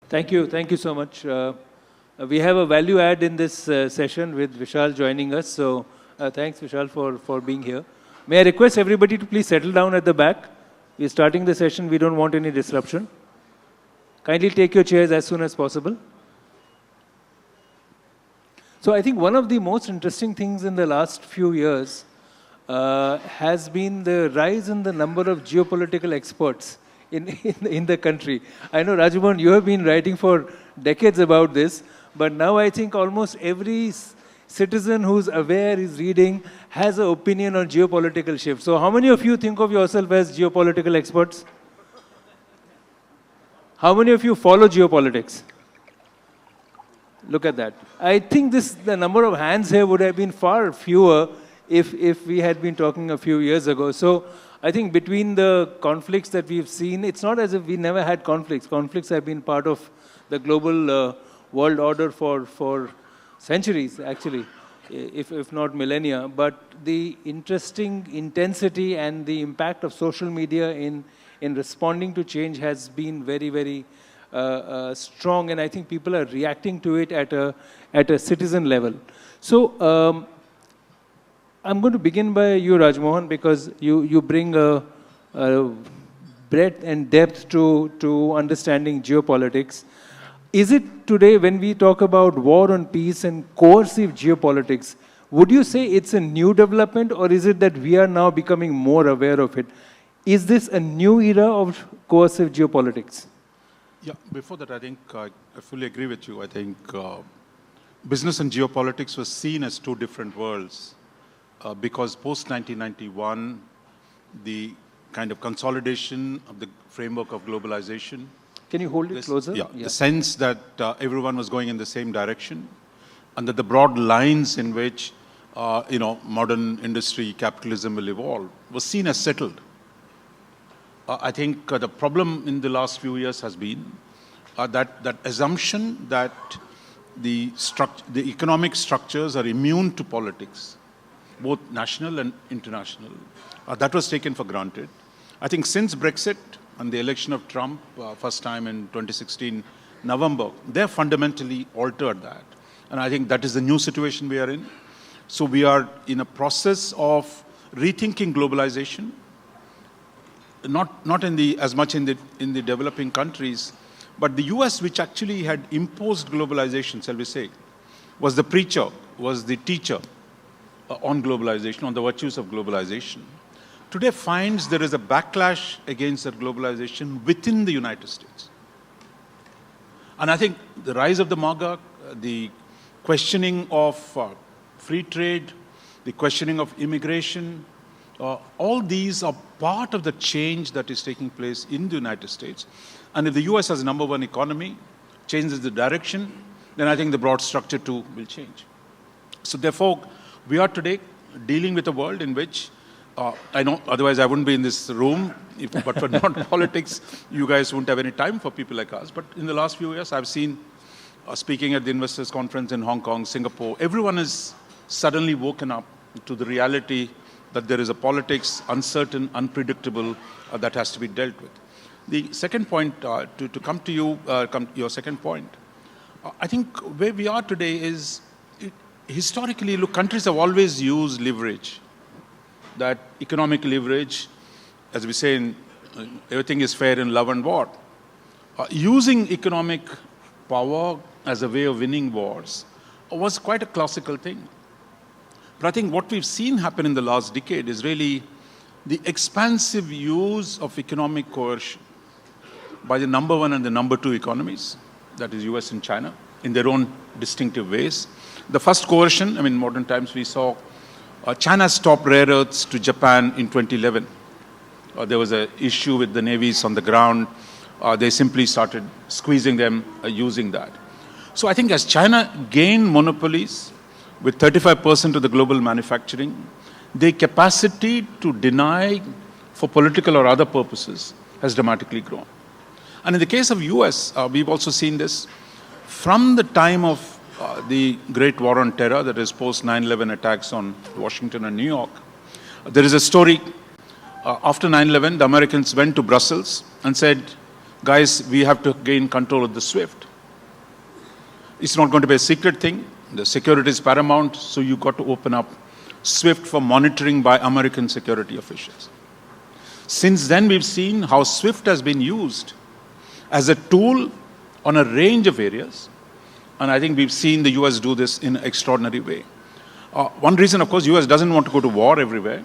Thank you so much. We have a value add in this session with Vishal joining us. So thanks, Vishal, for being here. May I request everybody to please settle down at the back. We're starting the session. We don't want any disruption. Kindly take your chairs as soon as possible. So I think one of the most interesting things in the last few years has been the rise in the number of geopolitical experts in the country. I know, Rajamohan, you have been writing for decades about this, but now I think almost every citizen who's aware, is reading, has an opinion on geopolitical shifts. So how many of you think of yourself as geopolitical experts? How many of you follow geopolitics? Look at that. I think the number of hands here would have been far fewer if we had been talking a few years ago. So I think between the conflicts that we've seen, it's not as if we never had conflicts. Conflicts have been part of the global world order for centuries, actually, if not millennia. But the interesting intensity and the impact of social media in responding to change has been very, very strong. And I think people are reacting to it at a citizen level. So I'm going to begin by you, Rajmohan, because you bring a breadth and depth to understanding geopolitics. Is it today, when we talk about war on peace and coercive geopolitics, would you say it's a new development, or is it that we are now becoming more aware of it? Is this a new era of coercive geopolitics? Yeah, before that, I think I fully agree with you. I think business and geopolitics was seen as two different worlds. Because post-1991, the kind of consolidation of the framework of globalization. Can you hold it closer? Yeah, the sense that everyone was going in the same direction, and that the broad lines in which modern industry capitalism will evolve was seen as settled. I think the problem in the last few years has been that assumption that the economic structures are immune to politics, both national and international. That was taken for granted. I think since Brexit and the election of Trump, first time in 2016, November, they have fundamentally altered that. And I think that is the new situation we are in. So we are in a process of rethinking globalization, not as much in the developing countries, but the US, which actually had imposed globalization, shall we say, was the preacher, was the teacher on globalization, on the virtues of globalization, today finds there is a backlash against that globalization within the United States. And I think the rise of the MAGA, the questioning of free trade, the questioning of immigration, all these are part of the change that is taking place in the United States. And if the US as number one economy changes the direction, then I think the broad structure too will change. So therefore, we are today dealing with a world in which, I know, otherwise I wouldn't be in this room, but for non-politics, you guys wouldn't have any time for people like us. But in the last few years, I've seen, speaking at the investors conference in Hong Kong, Singapore, everyone is suddenly woken up to the reality that there is a politics, uncertain, unpredictable, that has to be dealt with. The second point, to come to your second point, I think where we are today is, historically, look, countries have always used leverage. That economic leverage, as we say, everything is fair in love and war. Using economic power as a way of winning wars was quite a classical thing. But I think what we've seen happen in the last decade is really the expansive use of economic coercion by the number one and the number two economies, that is US and China, in their own distinctive ways. The first coercion, in modern times, we saw China stopped rare earths to Japan in 2011. There was an issue with the navies on the ground. They simply started squeezing them using that. So I think as China gained monopolies with 35% of the global manufacturing, their capacity to deny for political or other purposes has dramatically grown. And in the case of US, we've also seen this from the time of the Great War on Terror, that is post 9/11 attacks on Washington and New York. There is a story, after 9/11, the Americans went to Brussels and said, guys, we have to gain control of the SWIFT. It's not going to be a secret thing. The security is paramount, so you got to open up SWIFT for monitoring by American security officials. Since then, we've seen how SWIFT has been used as a tool on a range of areas. And I think we've seen the US do this in an extraordinary way. One reason, of course, US doesn't want to go to war everywhere.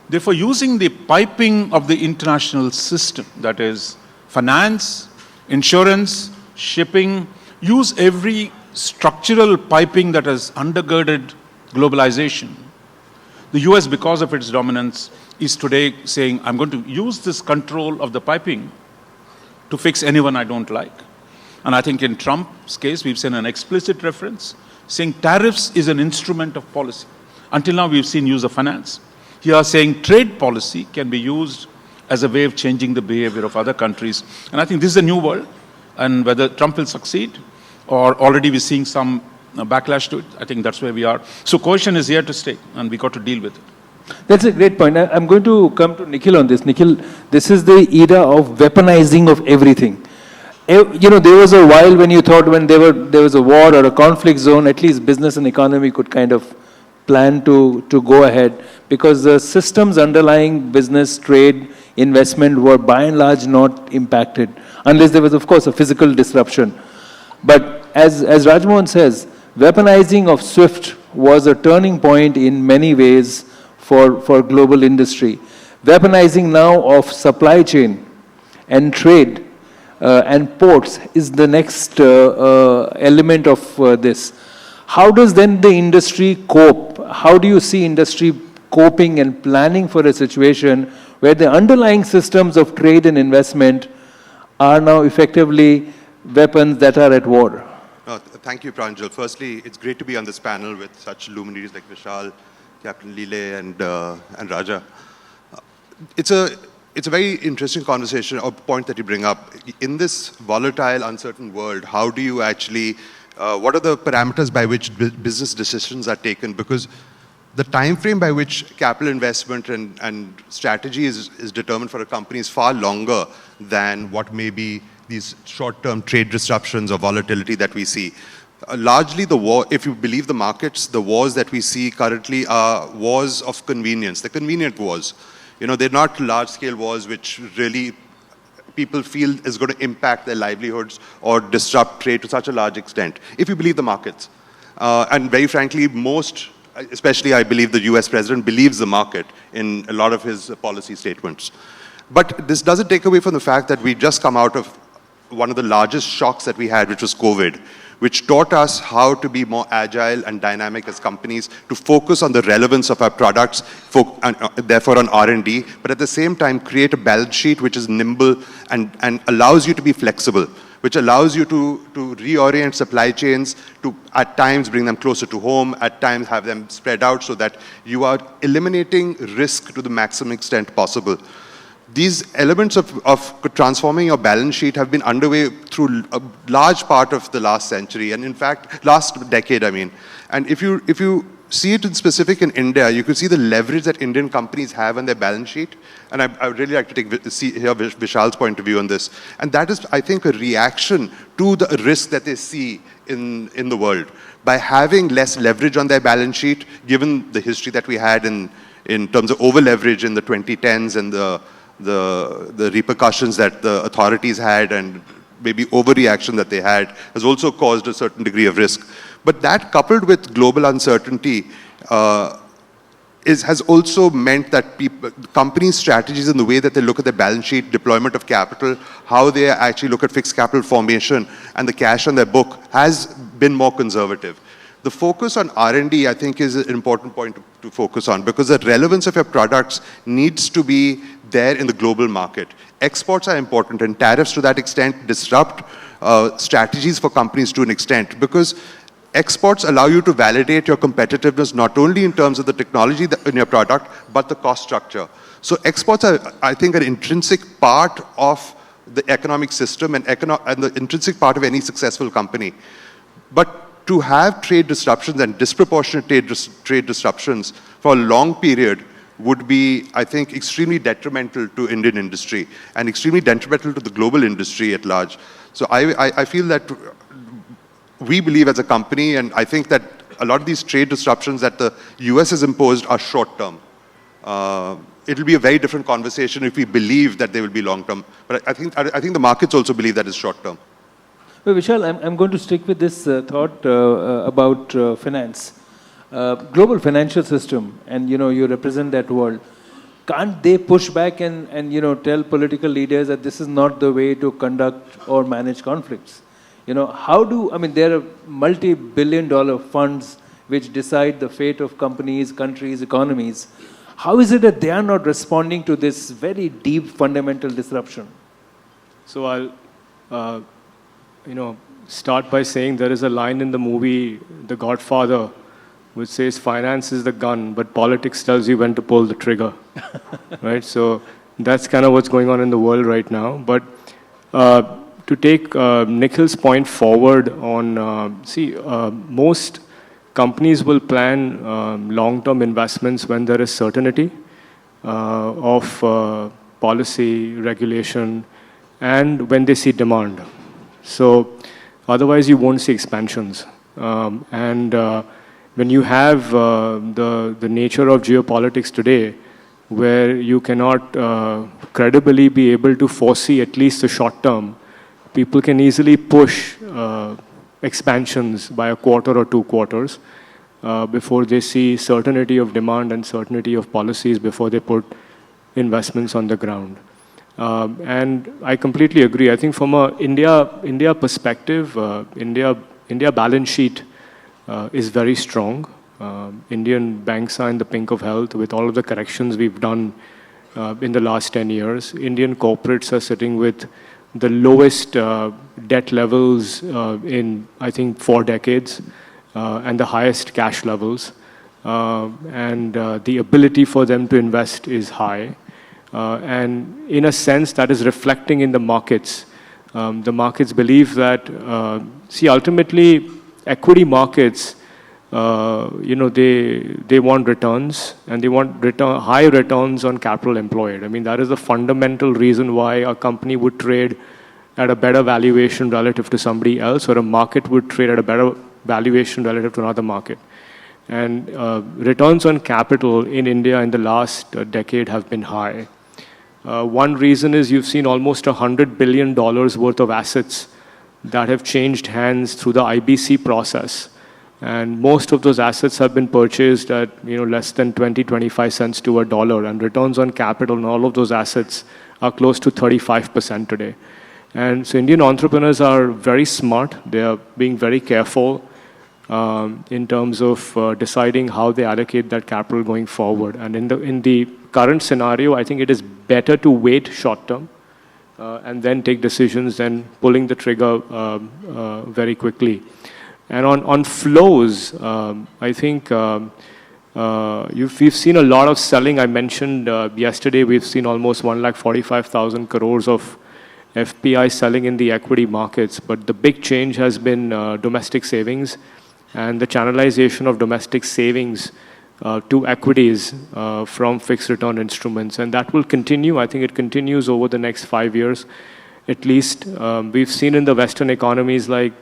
Therefore, using the piping of the international system, that is finance, insurance, shipping, use every structural piping that has undergirded globalization. The US, because of its dominance, is today saying, I'm going to use this control of the piping to fix anyone I don't like. And I think in Trump's case, we've seen an explicit reference saying tariffs is an instrument of policy. Until now, we've seen use of finance. Here saying trade policy can be used as a way of changing the behavior of other countries. And I think this is a new world. And whether Trump will succeed or already we're seeing some backlash to it, I think that's where we are. So coercion is here to stay, and we got to deal with it. That's a great point. I'm going to come to Nikhil on this. Nikhil, this is the era of weaponizing of everything. You know, there was a while when you thought when there was a war or a conflict zone, at least business and economy could kind of plan to go ahead, because the systems underlying business, trade, investment were by and large not impacted, unless there was, of course, a physical disruption. But as Rajmohan says, weaponizing of SWIFT was a turning point in many ways for global industry. Weaponizing now of supply chain and trade and ports is the next element of this. How does then the industry cope? How do you see industry coping and planning for a situation where the underlying systems of trade and investment are now effectively weapons that are at war? Thank you, Pranjal. Firstly, it's great to be on this panel with such luminaries like Vishal, Captain Lele, and Raja. It's a very interesting conversation or point that you bring up. In this volatile, uncertain world, how do you actually, what are the parameters by which business decisions are taken? Because the time frame by which capital investment and strategy is determined for a company is far longer than what may be these short-term trade disruptions or volatility that we see. Largely the war, if you believe the markets, the wars that we see currently are wars of convenience. They're convenient wars. You know, they're not large-scale wars which really people feel is going to impact their livelihoods or disrupt trade to such a large extent, if you believe the markets. And very frankly, especially I believe the US president believes the market in a lot of his policy statements. But this doesn't take away from the fact that we just come out of one of the largest shocks that we had, which was COVID, which taught us how to be more agile and dynamic as companies, to focus on the relevance of our products, and therefore on R&D, but at the same time create a balance sheet which is nimble and allows you to be flexible, which allows you to reorient supply chains, to at times bring them closer to home, at times have them spread out so that you are eliminating risk to the maximum extent possible. These elements of transforming your balance sheet have been underway through a large part of the last century, and in fact, last decade, I mean. And if you see it in specific in India, you can see the leverage that Indian companies have on their balance sheet. And I would really like to hear Vishal's point of view on this. And that is, I think, a reaction to the risk that they see in the world. By having less leverage on their balance sheet, given the history that we had in terms of over-leverage in the 2010s and the repercussions that the authorities had and maybe overreaction that they had has also caused a certain degree of risk. But that, coupled with global uncertainty, has also meant that companies' strategies in the way that they look at their balance sheet, deployment of capital, how they actually look at fixed capital formation and the cash on their book has been more conservative. The focus on R&D, I think, is an important point to focus on, because the relevance of your products needs to be there in the global market. Exports are important, and tariffs to that extent disrupt strategies for companies to an extent, because exports allow you to validate your competitiveness not only in terms of the technology in your product, but the cost structure. So exports are, I think, an intrinsic part of the economic system and the intrinsic part of any successful company. But to have trade disruptions and disproportionate trade disruptions for a long period would be, I think, extremely detrimental to Indian industry and extremely detrimental to the global industry at large. So I feel that we believe as a company, and I think that a lot of these trade disruptions that the US has imposed are short-term. It'll be a very different conversation if we believe that they will be long-term. But I think the markets also believe that it's short-term. Well, Vishal, I'm going to stick with this thought about finance. Global financial system, and you represent that world. Can't they push back and tell political leaders that this is not the way to conduct or manage conflicts? There are multi-billion-dollar funds which decide the fate of companies, countries, economies. How is it that they are not responding to this very deep fundamental disruption? So I'll, start by saying there is a line in the movie The Godfather which says finance is the gun, but politics tells you when to pull the trigger, right? So that's kind of what's going on in the world right now. But to take Nikhil's point forward on, most companies will plan long-term investments when there is certainty of policy, regulation, and when they see demand. So otherwise you won't see expansions. When you have the nature of geopolitics today, where you cannot credibly be able to foresee at least the short term, people can easily push expansions by a quarter or 2 quarters before they see certainty of demand and certainty of policies before they put investments on the ground. And I completely agree. I think from a India perspective, India balance sheet is very strong. Indian banks are in the pink of health with all of the corrections we've done in the last 10 years. Indian corporates are sitting with the lowest debt levels in, I think, 4 decades, and the highest cash levels. And the ability for them to invest is high. And in a sense, that is reflecting in the markets. The markets believe that, ultimately, equity markets, they want returns, and they want high returns on capital employed. I mean, that is the fundamental reason why a company would trade at a better valuation relative to somebody else, or a market would trade at a better valuation relative to another market. And returns on capital in India in the last decade have been high. One reason is you've seen almost $100 billion worth of assets that have changed hands through the IBC process. And most of those assets have been purchased at less than 20-25 cents to a dollar. And returns on capital on all of those assets are close to 35% today. And so Indian entrepreneurs are very smart. They are being very careful in terms of deciding how they allocate that capital going forward. And in the current scenario, I think it is better to wait short term and then take decisions than pulling the trigger very quickly. And on flows, I think we've seen a lot of selling. I mentioned yesterday we've seen almost 145,000 crores of FPI selling in the equity markets. But the big change has been domestic savings and the channelization of domestic savings to equities from fixed return instruments. And that will continue. I think it continues over the next 5 years. At least we've seen in the Western economies like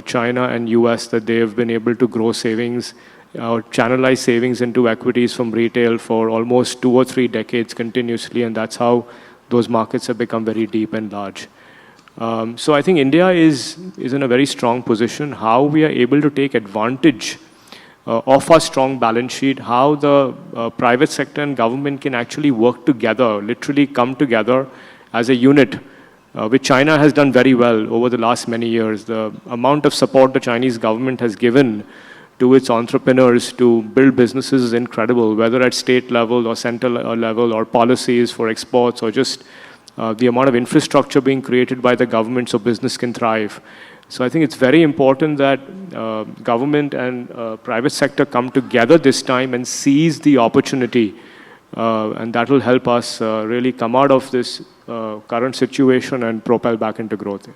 China and US that they have been able to grow savings or channelize savings into equities from retail for almost 2 or 3 decades continuously. And that's how those markets have become very deep and large. So I think India is in a very strong position. How we are able to take advantage of our strong balance sheet, how the private sector and government can actually work together, literally come together as a unit, which China has done very well over the last many years. The amount of support the Chinese government has given to its entrepreneurs to build businesses is incredible, whether at state level or central level or policies for exports or just the amount of infrastructure being created by the government so business can thrive. So I think it's very important that government and private sector come together this time and seize the opportunity. And that will help us really come out of this current situation and propel back into growth.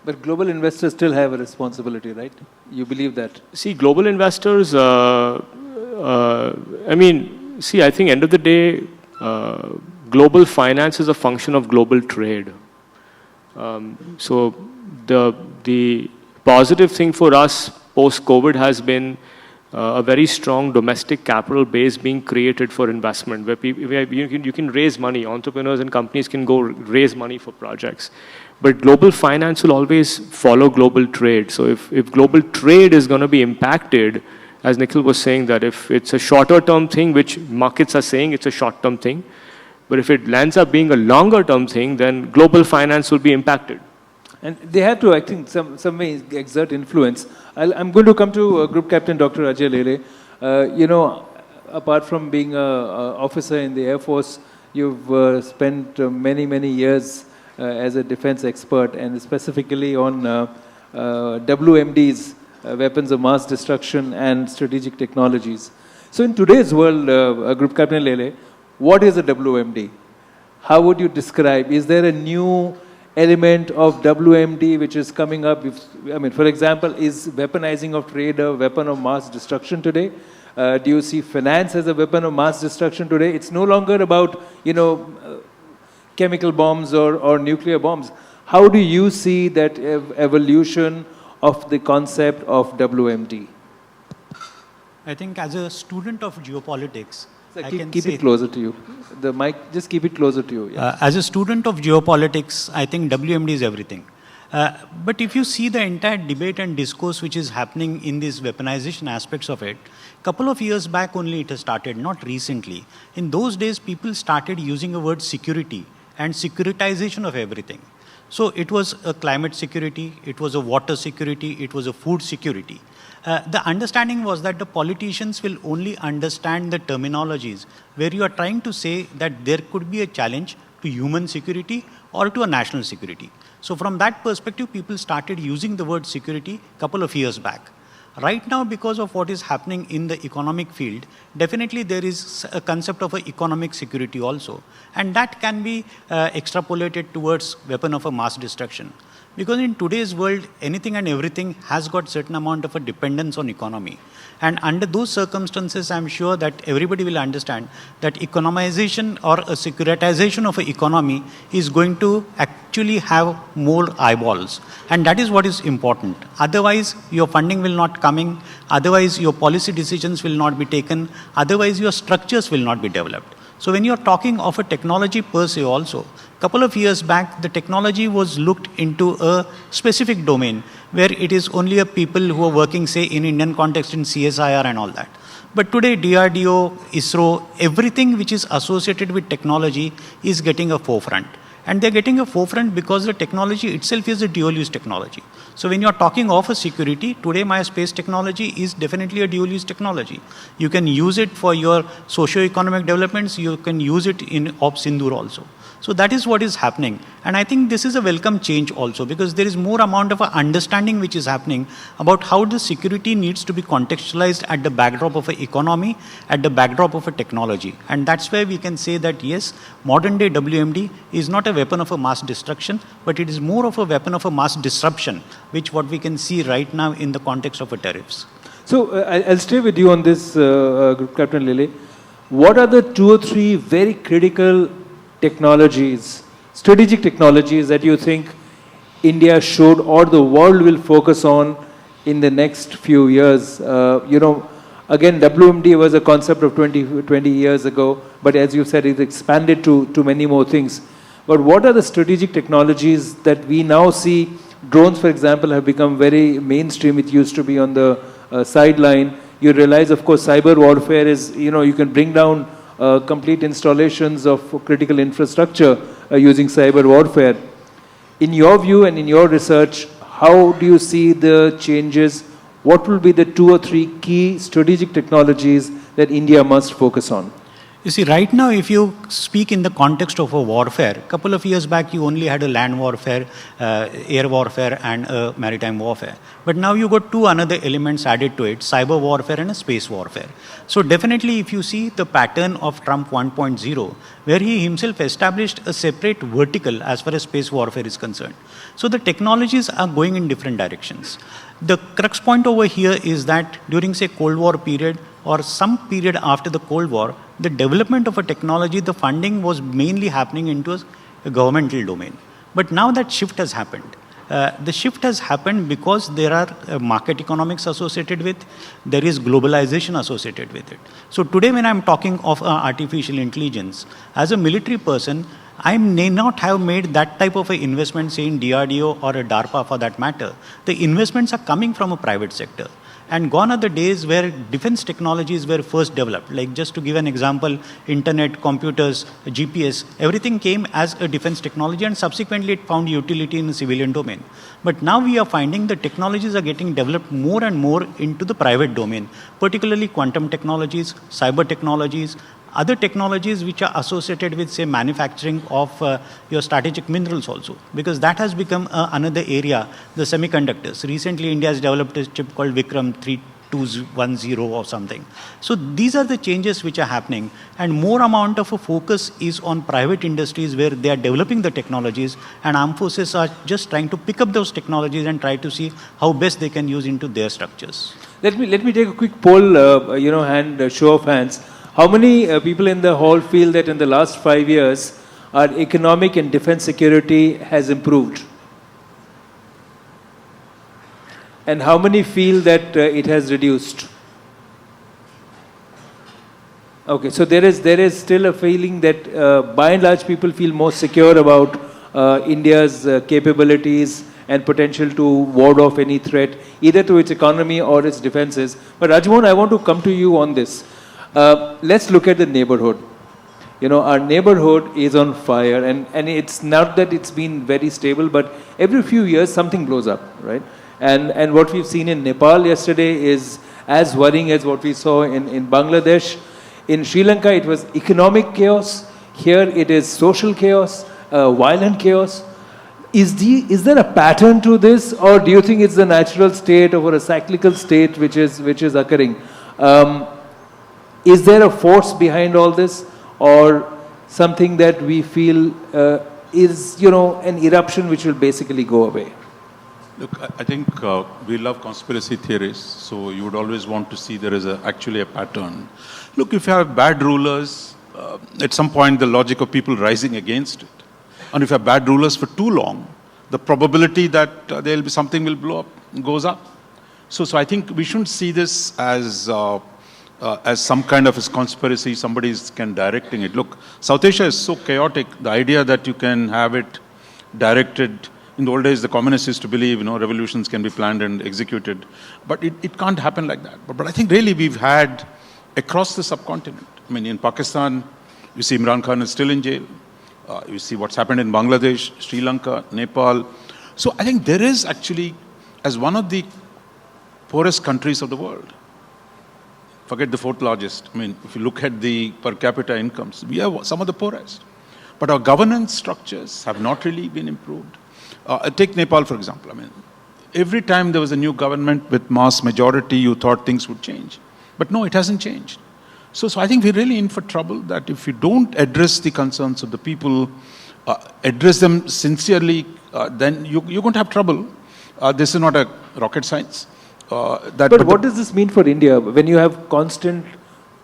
But global investors still have a responsibility, right? You believe that? See, global investors, See, I think end of the day, global finance is a function of global trade. So the positive thing for us post-COVID has been a very strong domestic capital base being created for investment, where you can raise money. Entrepreneurs and companies can go raise money for projects. But global finance will always follow global trade. So if global trade is going to be impacted, as Nikhil was saying, that if it's a shorter term thing, which markets are saying it's a short term thing, but if it lands up being a longer term thing, then global finance will be impacted. And they have to, I think, some way exert influence. I'm going to come to Group Captain Dr. Ajey Lele. You know, apart from being an officer in the Air Force, you've spent many years as a defense expert, and specifically on WMDs, weapons of mass destruction and strategic technologies. So in today's world, Group Captain Lele, what is a WMD? How would you describe? Is there a new element of WMD which is coming up? I mean, for example, is weaponizing of trade a weapon of mass destruction today? Do you see finance as a weapon of mass destruction today? It's no longer about, you know, chemical bombs or nuclear bombs. How do you see that evolution of the concept of WMD? I think as a student of geopolitics, keep it closer to you. The mic, just keep it closer to you. Yeah. As a student of geopolitics, I think WMD is everything. But if you see the entire debate and discourse which is happening in these weaponization aspects of it, couple of years back only it has started, not recently. In those days, people started using the word security and securitization of everything. So it was a climate security, it was a water security, it was a food security. The understanding was that the politicians will only understand the terminologies where you are trying to say that there could be a challenge to human security or to a national security. So from that perspective, people started using the word security a couple of years back. Right now, because of what is happening in the economic field, definitely there is a concept of an economic security also. And that can be extrapolated towards weapon of a mass destruction. Because in today's world, anything and everything has got certain amount of a dependence on economy. And under those circumstances, I'm sure that everybody will understand that economization or a securitization of an economy is going to actually have more eyeballs. And that is what is important. Otherwise, your funding will not come in. Otherwise, your policy decisions will not be taken. Otherwise, your structures will not be developed. So when you're talking of a technology per se also, a couple of years back, the technology was looked into a specific domain where it is only a people who are working, say, in Indian context in CSIR and all that. But today, DRDO, ISRO, everything which is associated with technology is getting a forefront. And they're getting a forefront because the technology itself is a dual-use technology. So when you're talking of a security, today my space technology is definitely a dual-use technology. You can use it for your socio-economic developments, you can use it in Op Sindoor also. So that is what is happening. And I think this is a welcome change also because there is more amount of understanding which is happening about how the security needs to be contextualized at the backdrop of an economy, at the backdrop of a technology. And that's where we can say that yes, modern day WMD is not a weapon of a mass destruction, but it is more of a weapon of a mass disruption, which what we can see right now in the context of a tariffs. So I'll stay with you on this, Group Captain Lele. What are the 2 or 3 very critical technologies, strategic technologies that you think India should or the world will focus on in the next few years? You know, again, WMD was a concept of 20 years ago, but as you said, it's expanded to many more things. But what are the strategic technologies that we now see? Drones, for example, have become very mainstream. It used to be on the sideline. You realize, of course, cyber warfare is, you know, you can bring down complete installations of critical infrastructure using cyber warfare. In your view and in your research, how do you see the changes? What will be the 2 or 3 key strategic technologies that India must focus on? You see, right now, if you speak in the context of a warfare, a couple of years back, you only had a land warfare, air warfare, and maritime warfare. But now you got 2 another elements added to it, cyber warfare and a space warfare. So definitely, if you see the pattern of Trump 1.0, where he himself established a separate vertical as far as space warfare is concerned. So the technologies are going in different directions. The crux point over here is that during, say, Cold War period or some period after the Cold War, the development of a technology, the funding was mainly happening into a governmental domain. But now that shift has happened. The shift has happened because there are market economics associated with, there is globalization associated with it. So today when I'm talking of artificial intelligence, as a military person, I may not have made that type of an investment, say in DRDO or a DARPA for that matter. The investments are coming from a private sector. And gone are the days where defense technologies were first developed. Like just to give an example, internet, computers, GPS, everything came as a defense technology and subsequently it found utility in the civilian domain. But now we are finding the technologies are getting developed more and more into the private domain, particularly quantum technologies, cyber technologies, other technologies which are associated with, say, manufacturing of your strategic minerals also, because that has become another area, the semiconductors. Recently, India has developed a chip called Vikram 3210 or something. So these are the changes which are happening, and more amount of a focus is on private industries where they are developing the technologies, and armed forces are just trying to pick up those technologies and try to see how best they can use into their structures. Let me take a quick poll, show of hands. How many people in the hall feel that in the last 5 years, our economic and defense security has improved? And how many feel that it has reduced? Okay, so there is still a feeling that by and large people feel more secure about India's capabilities and potential to ward off any threat, either to its economy or its defenses. But Rajmohan, I want to come to you on this. Let's look at the neighborhood. You know, our neighborhood is on fire, and it's not that it's been very stable, but every few years something blows up, right? And what we've seen in Nepal yesterday is as worrying as what we saw in Bangladesh. In Sri Lanka, it was economic chaos. Here, it is social chaos, violent chaos. Is there a pattern to this, or do you think it's the natural state or a cyclical state which is occurring? Is there a force behind all this, or something that we feel is, an eruption which will basically go away? Look, I think we love conspiracy theories, so you would always want to see there is actually a pattern. Look, if you have bad rulers, at some point the logic of people rising against it. And if you have bad rulers for too long, the probability that there will be something will blow up goes up. So I think we shouldn't see this as some kind of a conspiracy, somebody can directing it. Look, South Asia is so chaotic. The idea that you can have it directed, in the old days, the communists used to believe, revolutions can be planned and executed. But it can't happen like that. But I think really we've had, across the subcontinent, I mean, in Pakistan, you see Imran Khan is still in jail. You see what's happened in Bangladesh, Sri Lanka, Nepal. So I think there is actually, as one of the poorest countries of the world, forget the fourth largest. I mean, if you look at the per capita incomes, we are some of the poorest. But our governance structures have not really been improved. Take Nepal, for example. I mean, every time there was a new government with mass majority, you thought things would change. But no, it hasn't changed. So I think we're really in for trouble, that if you don't address the concerns of the people, address them sincerely, then you're going to have trouble. This is not a rocket science. But what does this mean for India when you have constant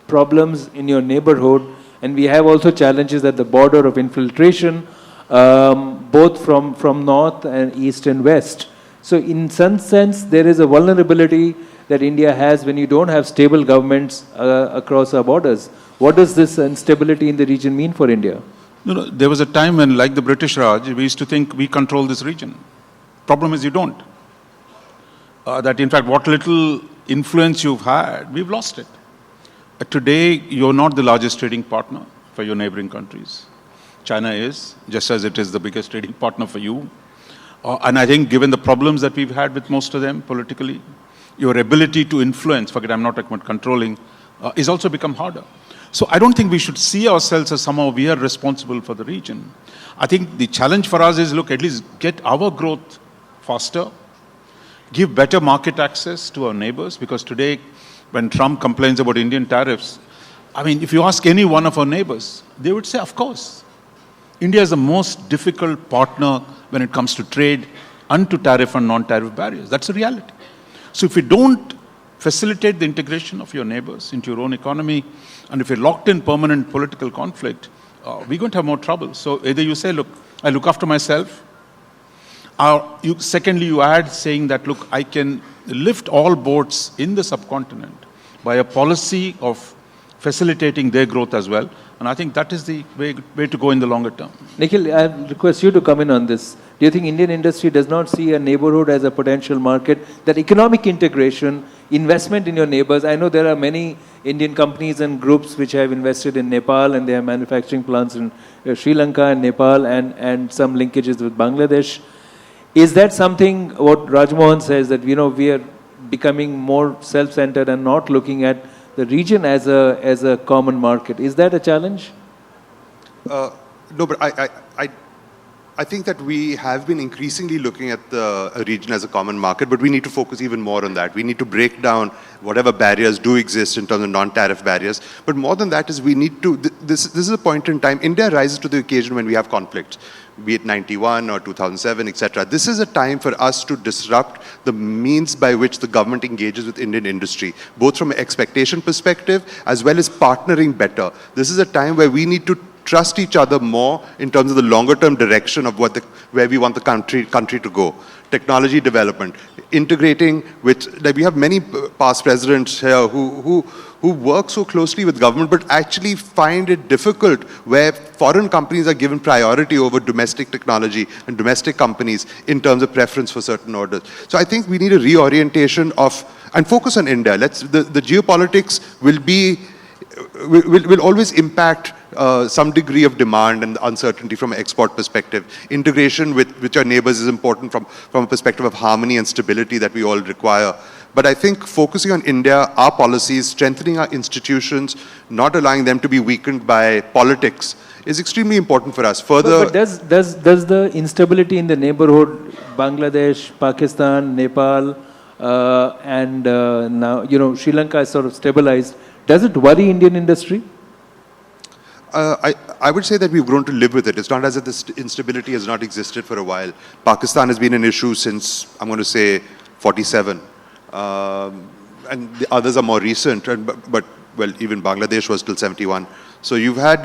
problems in your neighborhood, and we have also challenges at the border of infiltration, both from north and east and west? So in some sense, there is a vulnerability that India has when you don't have stable governments across our borders. What does this instability in the region mean for India? No, there was a time when, like the British Raj, we used to think we control this region. Problem is you don't. That in fact, what little influence you've had, we've lost it. Today, you're not the largest trading partner for your neighboring countries. China is, just as it is the biggest trading partner for you. And I think given the problems that we've had with most of them politically, your ability to influence, forget I'm not talking about controlling, is also become harder. So I don't think we should see ourselves as somehow we are responsible for the region. I think the challenge for us is, look, at least get our growth faster, give better market access to our neighbors, because today, when Trump complains about Indian tariffs, I mean, if you ask any one of our neighbors, they would say, of course. India is the most difficult partner when it comes to trade and to tariff and non-tariff barriers. That's a reality. So if we don't facilitate the integration of your neighbors into your own economy. And if you're locked in permanent political conflict, we're going to have more trouble. So either you say, look, I look after myself. Secondly, you add saying that, look, I can lift all boats in the subcontinent by a policy of facilitating their growth as well. And I think that is the way to go in the longer term. Nikhil, I request you to come in on this. Do you think Indian industry does not see a neighborhood as a potential market? That economic integration, investment in your neighbors. I know there are many Indian companies and groups which have invested in Nepal and they have manufacturing plants in Sri Lanka and Nepal and some linkages with Bangladesh. Is that something, what Rajmohan says, that we are becoming more self-centered and not looking at the region as a common market? Is that a challenge? No, but I think that we have been increasingly looking at the region as a common market, but we need to focus even more on that. We need to break down whatever barriers do exist in terms of non-tariff barriers. But more than that is we need to, this is a point in time, India rises to the occasion when we have conflict, be it 91 or 2007, etc. This is a time for us to disrupt the means by which the government engages with Indian industry, both from an expectation perspective as well as partnering better. This is a time where we need to trust each other more in terms of the longer term direction of where we want the country to go. Technology development, integrating with, like we have many past presidents here who work so closely with government but actually find it difficult where foreign companies are given priority over domestic technology and domestic companies in terms of preference for certain orders. So I think we need a reorientation and focus on India. The geopolitics will always impact some degree of demand and uncertainty from an export perspective. Integration with your neighbors is important from a perspective of harmony and stability that we all require. But I think focusing on India, our policies, strengthening our institutions, not allowing them to be weakened by politics is extremely important for us. Further, but does the instability in the neighborhood, Bangladesh, Pakistan, Nepal, and now Sri Lanka is sort of stabilized, does it worry Indian industry? I would say that we've grown to live with it. It's not as if this instability has not existed for a while. Pakistan has been an issue since, I'm going to say, 47. And the others are more recent, but even Bangladesh was till 71. So you've had,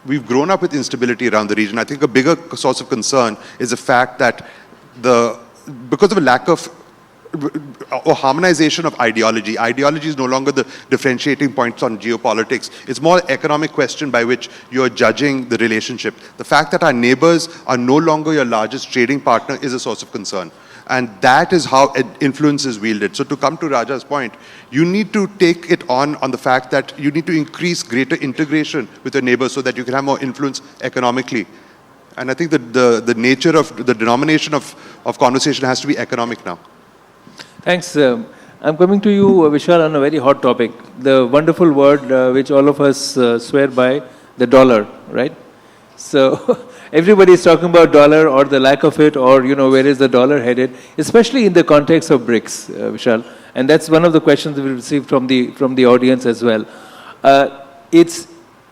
we've grown up with instability around the region. I think a bigger source of concern is the fact that because of a lack of or harmonization of ideology. Ideology is no longer the differentiating points on geopolitics. It's more an economic question by which you're judging the relationship. The fact that our neighbors are no longer your largest trading partner is a source of concern. And that is how influence is wielded. So to come to Raja's point, you need to take it on the fact that you need to increase greater integration with your neighbors so that you can have more influence economically. And I think that the nature of the denomination of conversation has to be economic now. Thanks. I'm coming to you, Vishal, on a very hot topic. The wonderful word which all of us swear by, the dollar, right? So everybody is talking about dollar or the lack of it, or where is the dollar headed, especially in the context of BRICS, Vishal. And that's one of the questions we received from the audience as well.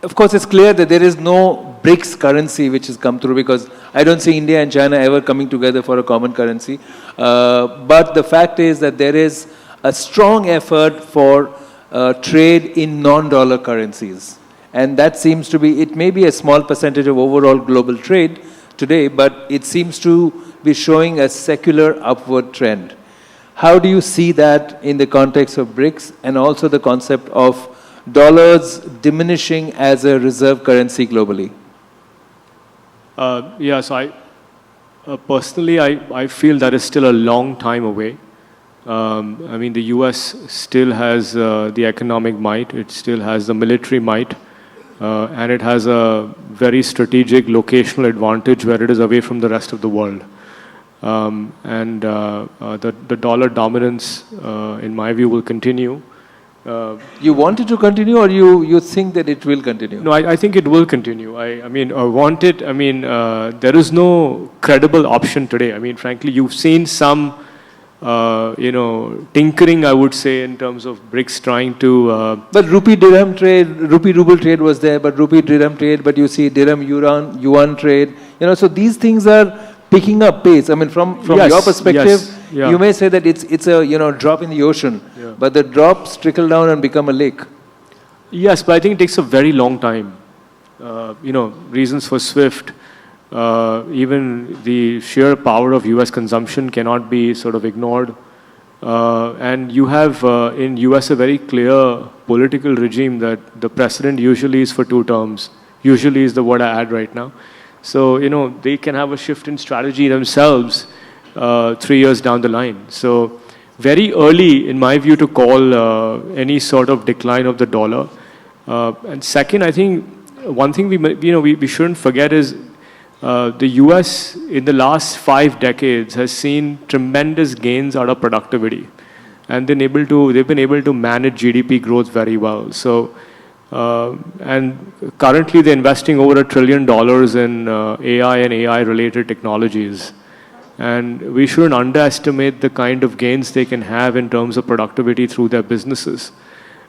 Of course, it's clear that there is no BRICS currency which has come through, because I don't see India and China ever coming together for a common currency. But the fact is that there is a strong effort for trade in non-dollar currencies. And that seems to be, it may be a small percentage of overall global trade today, but it seems to be showing a secular upward trend. How do you see that in the context of BRICS, and also the concept of dollars diminishing as a reserve currency globally? Yes, personally, I feel that is still a long time away. I mean, the US still has the economic might, it still has the military might, and it has a very strategic locational advantage where it is away from the rest of the world. The dollar dominance, in my view, will continue. You want it to continue, or you think that it will continue? No, I think it will continue. I mean, want it, I mean, there is no credible option today. I mean, frankly, you've seen some, tinkering, I would say, in terms of BRICS trying to... But rupee-dirham trade, rupee-ruble trade was there, but rupee-dirham trade, but you see dirham-yuan trade. So these things are picking up pace. I mean, from your perspective, You may say that it's a drop in the ocean, but the drops trickle down and become a lake. Yes, but I think it takes a very long time. Reasons for SWIFT, even the sheer power of US consumption cannot be sort of ignored. And you have in US a very clear political regime that the president usually is for 2 terms. Usually is the word I add right now. So, they can have a shift in strategy themselves 3 years down the line. So, very early, in my view, to call any sort of decline of the dollar. And second, I think one thing we shouldn't forget is the US in the last 5 decades has seen tremendous gains out of productivity, and they've been able to manage GDP growth very well. So, and currently they're investing over $1 trillion in AI and AI-related technologies, and we shouldn't underestimate the kind of gains they can have in terms of productivity through their businesses.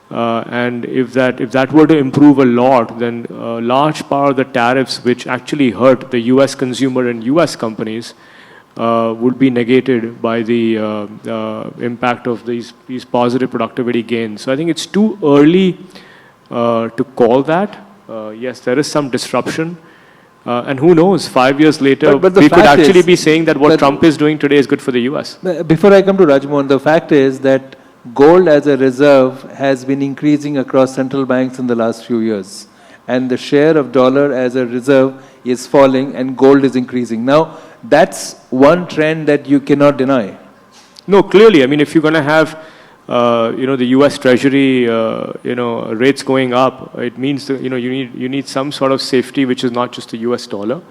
And if that were to improve a lot, then a large part of the tariffs which actually hurt the US consumer and US companies would be negated by the impact of these positive productivity gains. So I think it's too early to call that. Yes, there is some disruption. And who knows, 5 years later, but we could actually be saying that what Trump is doing today is good for the US. Before I come to Rajmohan, the fact is that gold as a reserve has been increasing across central banks in the last few years. And the share of dollar as a reserve is falling and gold is increasing. Now, that's one trend that you cannot deny. No, clearly. I mean, if you're going to have, the U.S. Treasury, rates going up, it means that, you need some sort of safety, which is not just the U.S. dollar,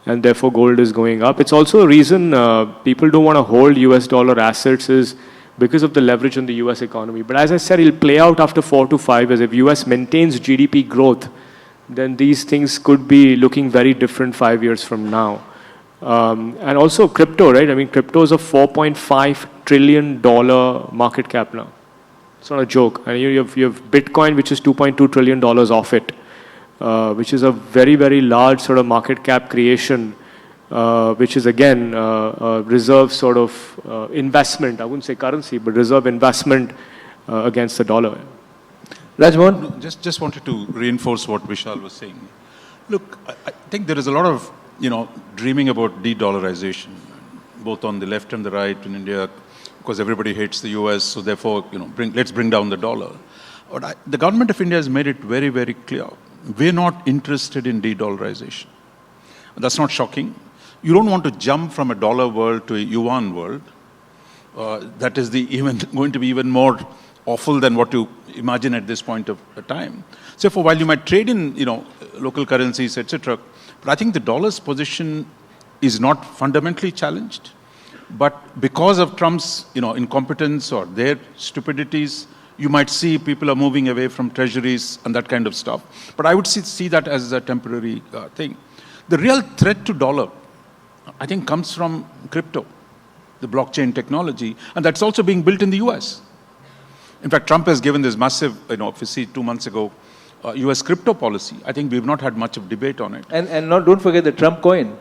and therefore gold is going up. It's also a reason people don't want to hold U.S. dollar assets is because of the leverage on the U.S. economy. But as I said, it'll play out after 4 to 5 years. If U.S. maintains GDP growth, then these things could be looking very different 5 years from now. And also crypto, right? I mean, crypto is a $4.5 trillion market cap now. It's not a joke. And you have Bitcoin, which is $2.2 trillion off it, which is a very, very large sort of market cap creation, which is again a reserve sort of investment. I wouldn't say currency, but reserve investment against the dollar. Rajmohan? No, just wanted to reinforce what Vishal was saying. Look, I think there is a lot of dreaming about de-dollarization, both on the left and the right in India, because everybody hates the US, so therefore let's bring down the dollar. But the government of India has made it very, very clear. We're not interested in de-dollarization. That's not shocking. You don't want to jump from a dollar world to a yuan world. That is going to be even more awful than what you imagine at this point of time. So for while you might trade in local currencies, etc., but I think the dollar's position is not fundamentally challenged. But because of Trump's incompetence or their stupidities, you might see people are moving away from treasuries and that kind of stuff. But I would see that as a temporary thing. The real threat to dollar, I think, comes from crypto, the blockchain technology, and that's also being built in the US. In fact, Trump has given this massive, if you see 2 months ago, US crypto policy. I think we've not had much of debate on it. And don't forget the Trump coin.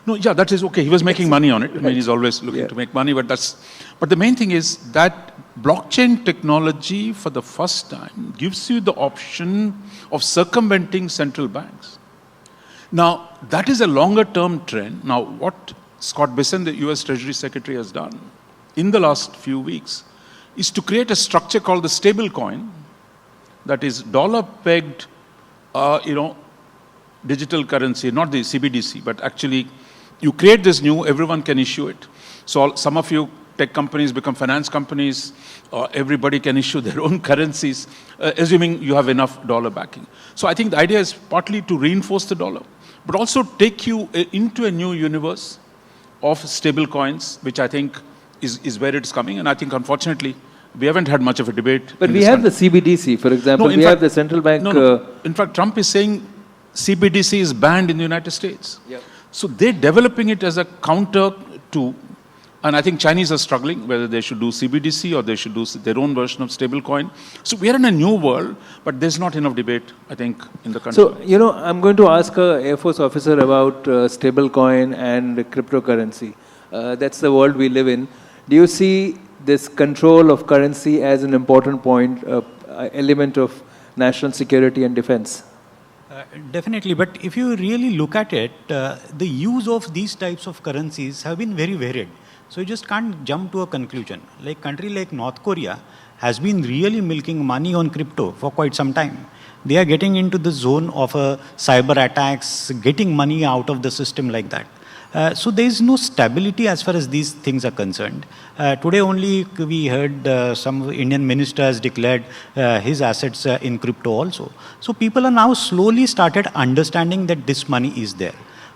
No, yeah, that is okay. He was making money on it. I mean, he's always looking to make money, but the main thing is that blockchain technology, for the first time, gives you the option of circumventing central banks. Now, that is a longer-term trend. Now, what Scott Bessent, the US Treasury Secretary, has done in the last few weeks is to create a structure called the stable coin, that is dollar-pegged, digital currency, not the CBDC, but actually you create this new, everyone can issue it. So some of you tech companies become finance companies, everybody can issue their own currencies, assuming you have enough dollar backing. So I think the idea is partly to reinforce the dollar, but also take you into a new universe of stable coins, which I think is where it's coming. And I think, unfortunately, we haven't had much of a debate. But we have the CBDC, for example. We have the central bank. No. In fact, Trump is saying CBDC is banned in the United States. Yep. So they're developing it as a counter to, and I think Chinese are struggling whether they should do CBDC or they should do their own version of stablecoin. So we are in a new world, but there's not enough debate, I think, in the country. So, I'm going to ask an Air Force officer about stablecoin and cryptocurrency. That's the world we live in. Do you see this control of currency as an important point, element of national security and defense? Definitely, but if you really look at it, the use of these types of currencies have been very varied. So you just can't jump to a conclusion. Like country like North Korea has been really milking money on crypto for quite some time. They are getting into the zone of cyber attacks, getting money out of the system like that. So there is no stability as far as these things are concerned. Today only we heard some Indian minister has declared his assets in crypto also. So people are now slowly started understanding that this money is there.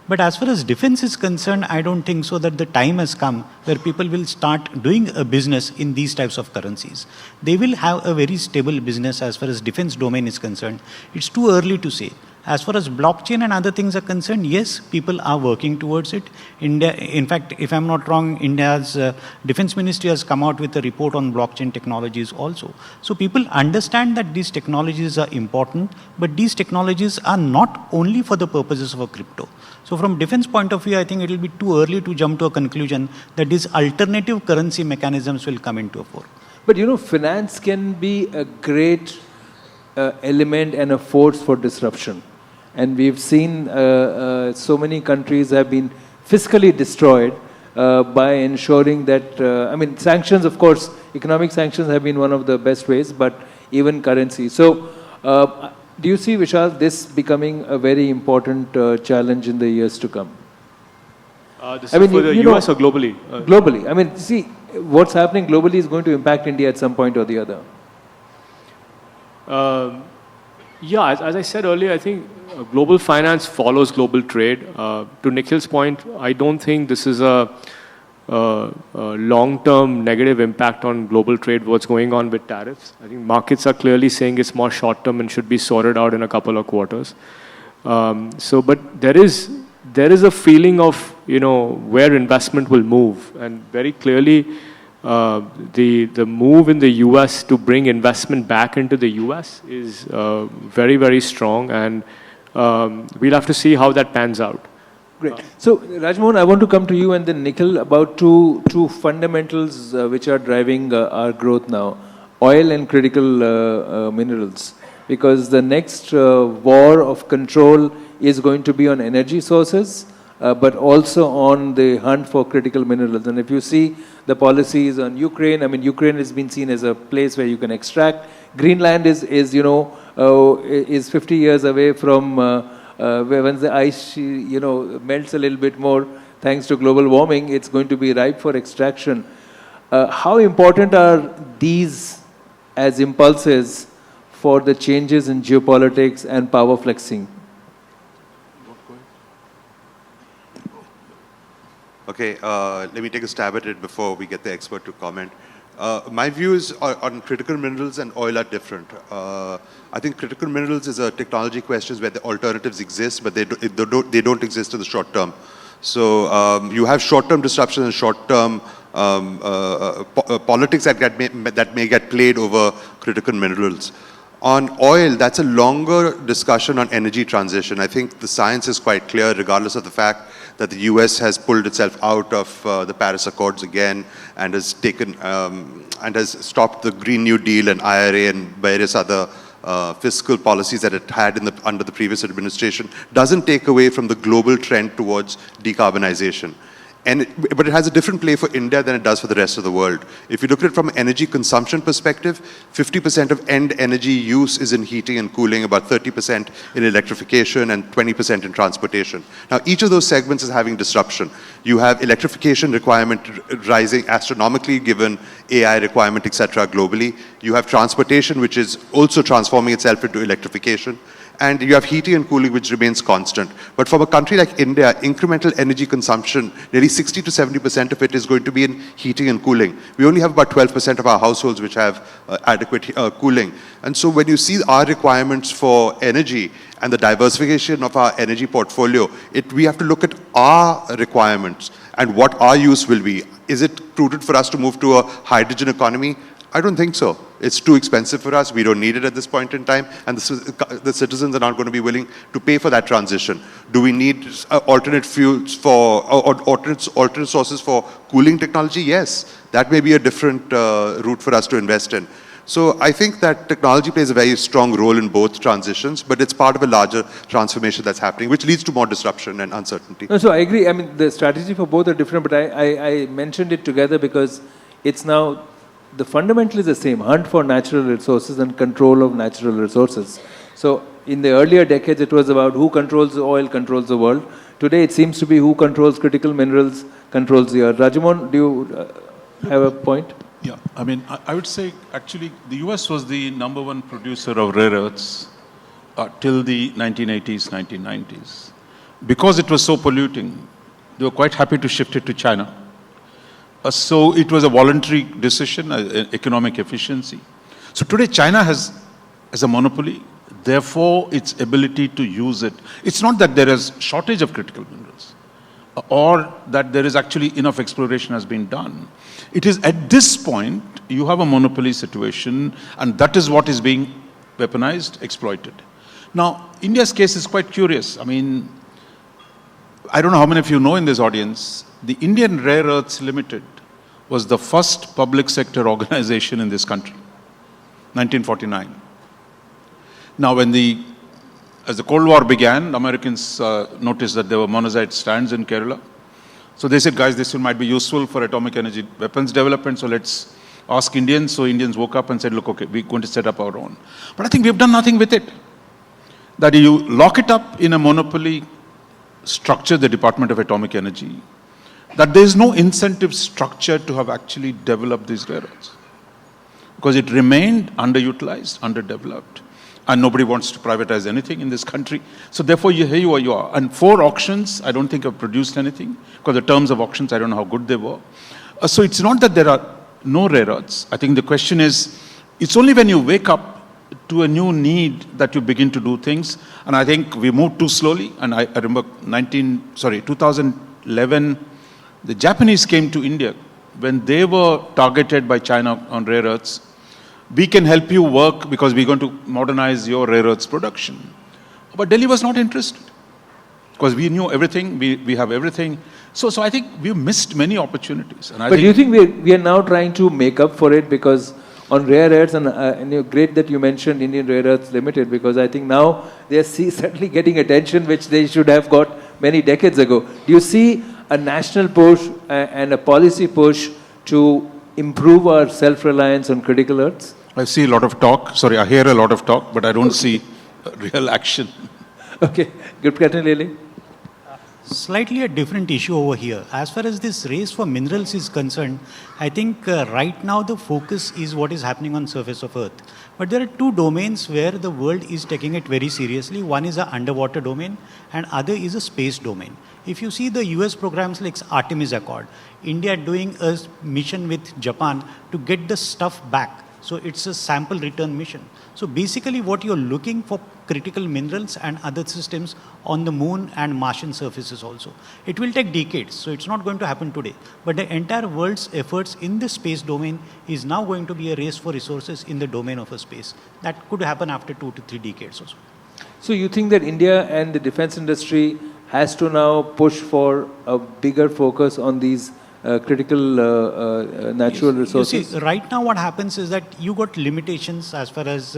But as far as defense is concerned, I don't think so that the time has come where people will start doing a business in these types of currencies. They will have a very stable business as far as defense domain is concerned. It's too early to say. As far as blockchain and other things are concerned, yes, people are working towards it. India, in fact, if I'm not wrong, India's defense ministry has come out with a report on blockchain technologies also. So people understand that these technologies are important, but these technologies are not only for the purposes of a crypto. So from defense point of view, I think it will be too early to jump to a conclusion that these alternative currency mechanisms will come into a fore. But you know, finance can be a great element and a force for disruption. And we've seen so many countries have been fiscally destroyed by ensuring that, I mean, sanctions, of course, economic sanctions have been one of the best ways, but even currency. So do you see, Vishal, this becoming a very important challenge in the years to come? This is for the US or globally? Globally. I mean, see, what's happening globally is going to impact India at some point or the other. Yeah, as I said earlier, I think global finance follows global trade. To Nikhil's point, I don't think this is a long-term negative impact on global trade, what's going on with tariffs. I think markets are clearly saying it's more short-term and should be sorted out in a couple of quarters. But there is a feeling of, you know, where investment will move. And very clearly, the move in the US to bring investment back into the US is very, very strong, and we'll have to see how that pans out. Great. So, Rajmohan, I want to come to you and then Nikhil about two fundamentals which are driving our growth now: oil and critical minerals. Because the next war of control is going to be on energy sources, but also on the hunt for critical minerals. And if you see the policies on Ukraine, I mean, Ukraine has been seen as a place where you can extract. Greenland is 50 years away from where once the ice, melts a little bit more, thanks to global warming, it's going to be ripe for extraction. How important are these as impulses for the changes in geopolitics and power flexing? Okay, let me take a stab at it before we get the expert to comment. My views on critical minerals and oil are different. I think critical minerals is a technology question where the alternatives exist, but they don't exist in the short term. So you have short-term disruptions and short-term politics that may get played over critical minerals. On oil, that's a longer discussion on energy transition. I think the science is quite clear, regardless of the fact that the US has pulled itself out of the Paris Accords again and has taken and has stopped the Green New Deal and IRA and various other fiscal policies that it had under the previous administration, doesn't take away from the global trend towards decarbonization. But it has a different play for India than it does for the rest of the world. If you look at it from an energy consumption perspective, 50% of end energy use is in heating and cooling, about 30% in electrification, and 20% in transportation. Now, each of those segments is having disruption. You have electrification requirement rising astronomically given AI requirement, etc. globally. You have transportation, which is also transforming itself into electrification. And you have heating and cooling, which remains constant. But from a country like India, incremental energy consumption, nearly 60 to 70% of it is going to be in heating and cooling. We only have about 12% of our households which have adequate cooling. And so when you see our requirements for energy and the diversification of our energy portfolio, we have to look at our requirements and what our use will be. Is it prudent for us to move to a hydrogen economy? I don't think so. It's too expensive for us. We don't need it at this point in time. And the citizens are not going to be willing to pay for that transition. Do we need alternate fuels for, or alternate sources for cooling technology? Yes. That may be a different route for us to invest in. So I think that technology plays a very strong role in both transitions, but it's part of a larger transformation that's happening, which leads to more disruption and uncertainty. No, so I agree. I mean, the strategy for both are different, but I mentioned it together because it's now, the fundamental is the same, hunt for natural resources and control of natural resources. So in the earlier decades, it was about who controls the oil, controls the world. Today, it seems to be who controls critical minerals, controls the earth. Rajamon, do you have a point? Yeah, I mean, I would say actually the US was the #1 producer of rare earths till the 1980s, 1990s. Because it was so polluting, they were quite happy to shift it to China. So it was a voluntary decision, economic efficiency. So today China has a monopoly, therefore its ability to use it. It's not that there is shortage of critical minerals or that there is actually enough exploration has been done. It is at this point, you have a monopoly situation and that is what is being weaponized, exploited. Now, India's case is quite curious. I mean, I don't know how many of you know in this audience, the Indian Rare Earths Limited was the first public sector organization in this country, 1949. Now, as the Cold War began, Americans noticed that there were monazite stands in Kerala. So they said, guys, this might be useful for atomic energy weapons development, so let's ask Indians. So Indians woke up and said, look, okay, we're going to set up our own. But I think we've done nothing with it. That you lock it up in a monopoly structure, the Department of Atomic Energy, that there is no incentive structure to have actually developed these rare earths. Because it remained underutilized, underdeveloped. And nobody wants to privatize anything in this country. So therefore, here you are. And 4 auctions, I don't think have produced anything, because the terms of auctions, I don't know how good they were. So it's not that there are no rare earths. I think the question is, it's only when you wake up to a new need that you begin to do things. And I think we moved too slowly. And I remember 2011, the Japanese came to India when they were targeted by China on rare earths. We can help you work because we're going to modernize your rare earths production. But Delhi was not interested because we knew everything, we have everything. So I think we've missed many opportunities. And but do you think we are now trying to make up for it? Because on rare earths, and great that you mentioned Indian Rare Earths Limited, because I think now they are certainly getting attention which they should have got many decades ago. Do you see a national push and a policy push to improve our self-reliance on critical earths? I see a lot of talk. Sorry, I hear a lot of talk, but I don't see real action. Okay. Good question, Lele. Slightly a different issue over here. As far as this race for minerals is concerned, I think right now the focus is what is happening on surface of Earth. But there are 2 domains where the world is taking it very seriously. One is an underwater domain and other is a space domain. If you see the US programs like Artemis Accord, India doing a mission with Japan to get the stuff back. So it's a sample return mission. So basically what you're looking for critical minerals and other systems on the moon and Martian surfaces also. It will take decades, so it's not going to happen today. But the entire world's efforts in the space domain is now going to be a race for resources in the domain of a space. That could happen after 2 to 3 decades or so. So you think that India and the defense industry has to now push for a bigger focus on these critical natural resources? You see, right now what happens is that you got limitations as far as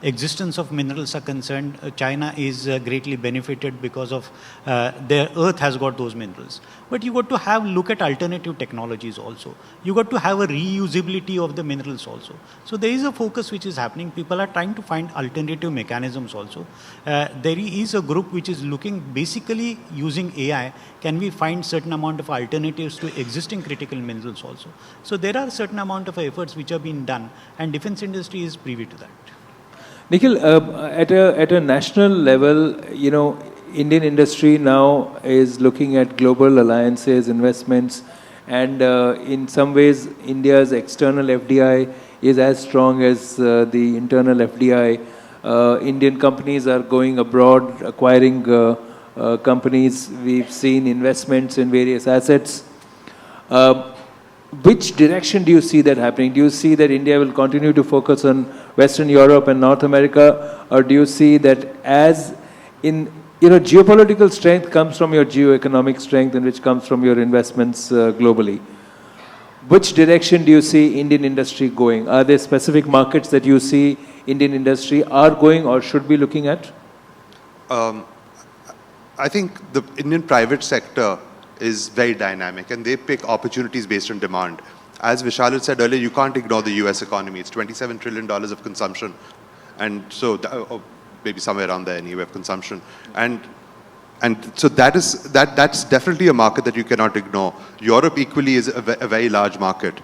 existence of minerals are concerned. China is greatly benefited because of their earth has got those minerals. But you got to look at alternative technologies also. You got to have a reusability of the minerals also. So there is a focus which is happening. People are trying to find alternative mechanisms also. There is a group which is looking basically using AI. Can we find certain amount of alternatives to existing critical minerals also? So there are a certain amount of efforts which are being done, and defense industry is privy to that. Nikhil, at a national level, Indian industry now is looking at global alliances, investments, and in some ways, India's external FDI is as strong as the internal FDI. Indian companies are going abroad, acquiring companies. We've seen investments in various assets. which direction do you see that happening? Do you see that India will continue to focus on Western Europe and North America, or do you see that as in, geopolitical strength comes from your geoeconomic strength, and which comes from your investments globally? Which direction do you see Indian industry going? Are there specific markets that you see Indian industry are going or should be looking at? I think the Indian private sector is very dynamic, and they pick opportunities based on demand. As Vishal had said earlier, you can't ignore the US economy. It's $27 trillion of consumption. And so, or maybe somewhere around there anyway, of consumption. And so that's definitely a market that you cannot ignore. Europe equally is a very large market.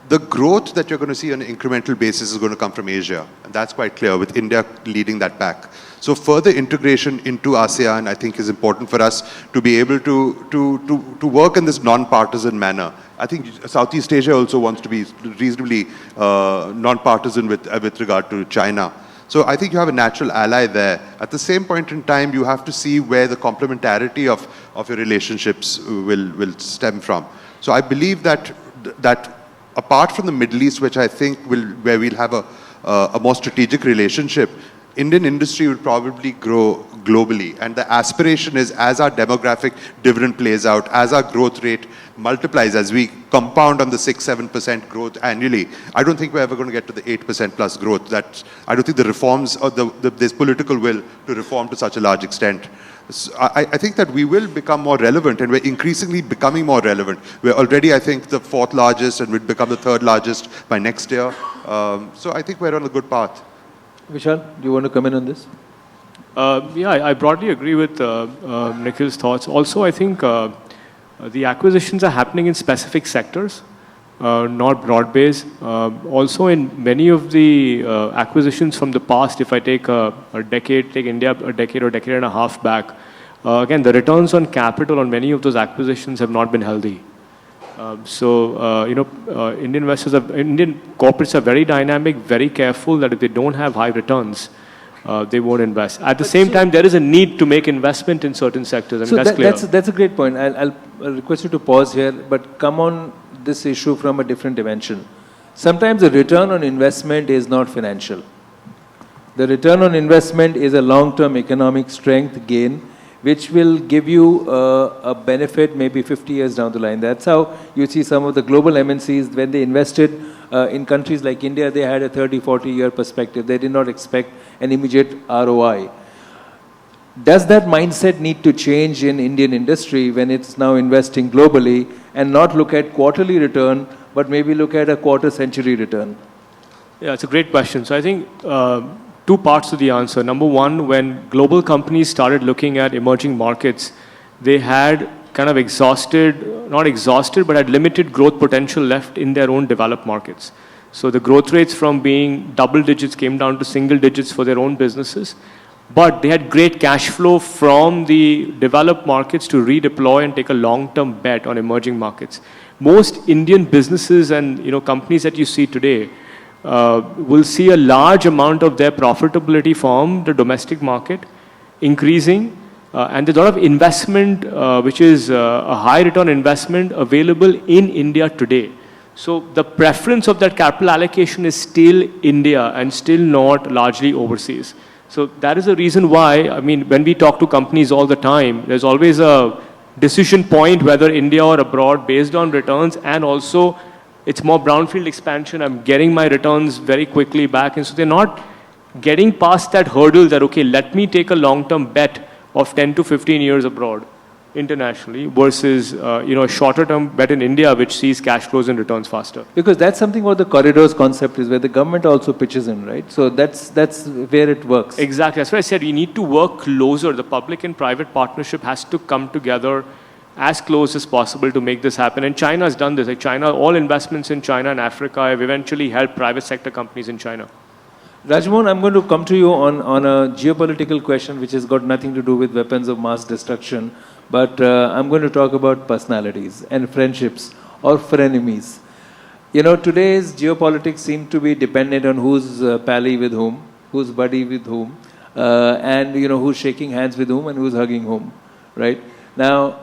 The growth that you're going to see on an incremental basis is going to come from Asia. And that's quite clear, with India leading that pack. So further integration into ASEAN, I think, is important for us to be able to work in this non-partisan manner. I think Southeast Asia also wants to be reasonably non-partisan with regard to China. So I think you have a natural ally there. At the same point in time, you have to see where the complementarity of your relationships will stem from. So I believe that apart from the Middle East, which I think where we'll have a more strategic relationship, Indian industry will probably grow globally. And the aspiration is, as our demographic dividend plays out, as our growth rate multiplies, as we compound on the 6-7% growth annually, I don't think we're ever going to get to the 8% plus growth. I don't think the reforms or there's political will to reform to such a large extent. So I think that we will become more relevant, and we're increasingly becoming more relevant. We're already, I think, the 4th largest, and we'll become the 3rd largest by next year. So I think we're on a good path. Vishal, do you want to comment on this? Yeah, I broadly agree with Nikhil's thoughts. Also, I think the acquisitions are happening in specific sectors, not broad-based. Also, in many of the acquisitions from the past, if I take a decade, take India a decade or decade and a half back, again, the returns on capital on many of those acquisitions have not been healthy. Indian corporates are very dynamic, very careful that if they don't have high returns, they won't invest. At the same time, there is a need to make investment in certain sectors. I mean, that's clear. That's a great point. I'll request you to pause here, but come on this issue from a different dimension. Sometimes the return on investment is not financial. The return on investment is a long-term economic strength gain, which will give you a benefit maybe 50 years down the line. That's how you see some of the global MNCs, when they invested in countries like India, they had a 30, 40-year perspective. They did not expect an immediate ROI. Does that mindset need to change in Indian industry when it's now investing globally and not look at quarterly return, but maybe look at a quarter-century return? Yeah, it's a great question. So I think two parts to the answer. Number one, when global companies started looking at emerging markets, they had kind of not exhausted, but had limited growth potential left in their own developed markets. So the growth rates from being double digits came down to single digits for their own businesses. But they had great cash flow from the developed markets to redeploy and take a long-term bet on emerging markets. Most Indian businesses and companies that you see today will see a large amount of their profitability from the domestic market increasing, and there's a lot of investment, which is a high return investment available in India today. So the preference of that capital allocation is still India and still not largely overseas. So that is the reason why, I mean, when we talk to companies all the time, there's always a decision point whether India or abroad based on returns, and also it's more brownfield expansion. I'm getting my returns very quickly back. And so they're not getting past that hurdle that, okay, let me take a long-term bet of 10 to 15 years abroad internationally versus, a shorter-term bet in India, which sees cash flows and returns faster. Because that's something what the corridors concept is, where the government also pitches in, right? So that's where it works. Exactly. That's what I said. We need to work closer. The public and private partnership has to come together as close as possible to make this happen. And China has done this. Like China, all investments in China and Africa have eventually helped private sector companies in China. Rajmohan, I'm going to come to you on a geopolitical question which has got nothing to do with weapons of mass destruction, but I'm going to talk about personalities and friendships or frenemies. Today's geopolitics seem to be dependent on who's pally with whom, who's buddy with whom, and who's shaking hands with whom and who's hugging whom, right? Now,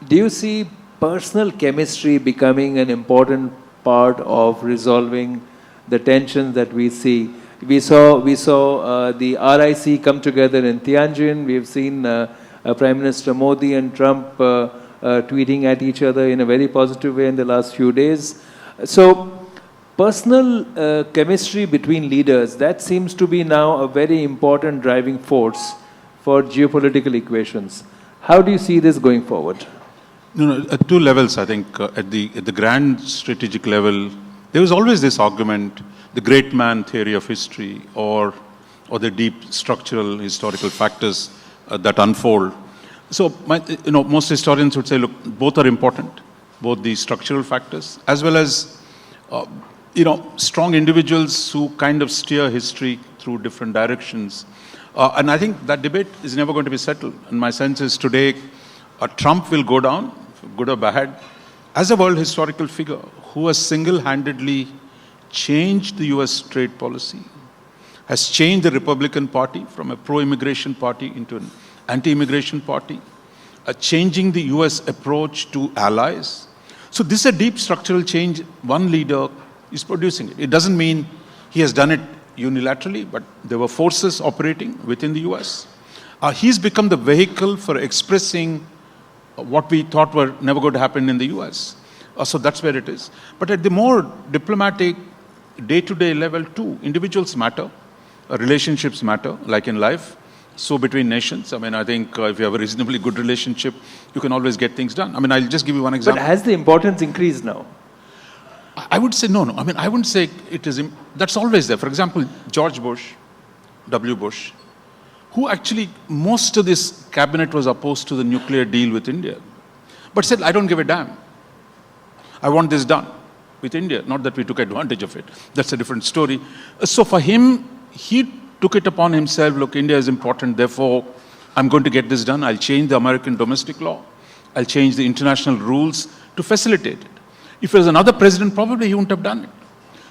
do you see personal chemistry becoming an important part of resolving the tensions that we see? We saw the RIC come together in Tianjin. We've seen Prime Minister Modi and Trump tweeting at each other in a very positive way in the last few days. So personal chemistry between leaders, that seems to be now a very important driving force for geopolitical equations. How do you see this going forward? No, at two levels, I think. At the grand strategic level, there was always this argument, the great man theory of history, or the deep structural historical factors that unfold. So, most historians would say, look, both are important, both the structural factors as well as, strong individuals who kind of steer history through different directions. And I think that debate is never going to be settled. And my sense is today, Trump will go down, good or bad, as a world historical figure who has single-handedly changed the US trade policy, has changed the Republican Party from a pro-immigration party into an anti-immigration party, changing the US approach to allies. So this is a deep structural change. One leader is producing it. It doesn't mean he has done it unilaterally, but there were forces operating within the US. He's become the vehicle for expressing what we thought were never going to happen in the US. So that's where it is. But at the more diplomatic, day-to-day level too, individuals matter, relationships matter, like in life, so between nations. I mean, I think if you have a reasonably good relationship, you can always get things done. I mean, I'll just give you one example. But has the importance increased now? I would say no. I mean, I wouldn't say it is, that's always there. For example, George Bush, W. Bush, who actually, most of this cabinet was opposed to the nuclear deal with India, but said, I don't give a damn. I want this done with India. Not that we took advantage of it. That's a different story. So for him, he took it upon himself, look, India is important, therefore I'm going to get this done. I'll change the American domestic law. I'll change the international rules to facilitate it. If it was another president, probably he wouldn't have done it.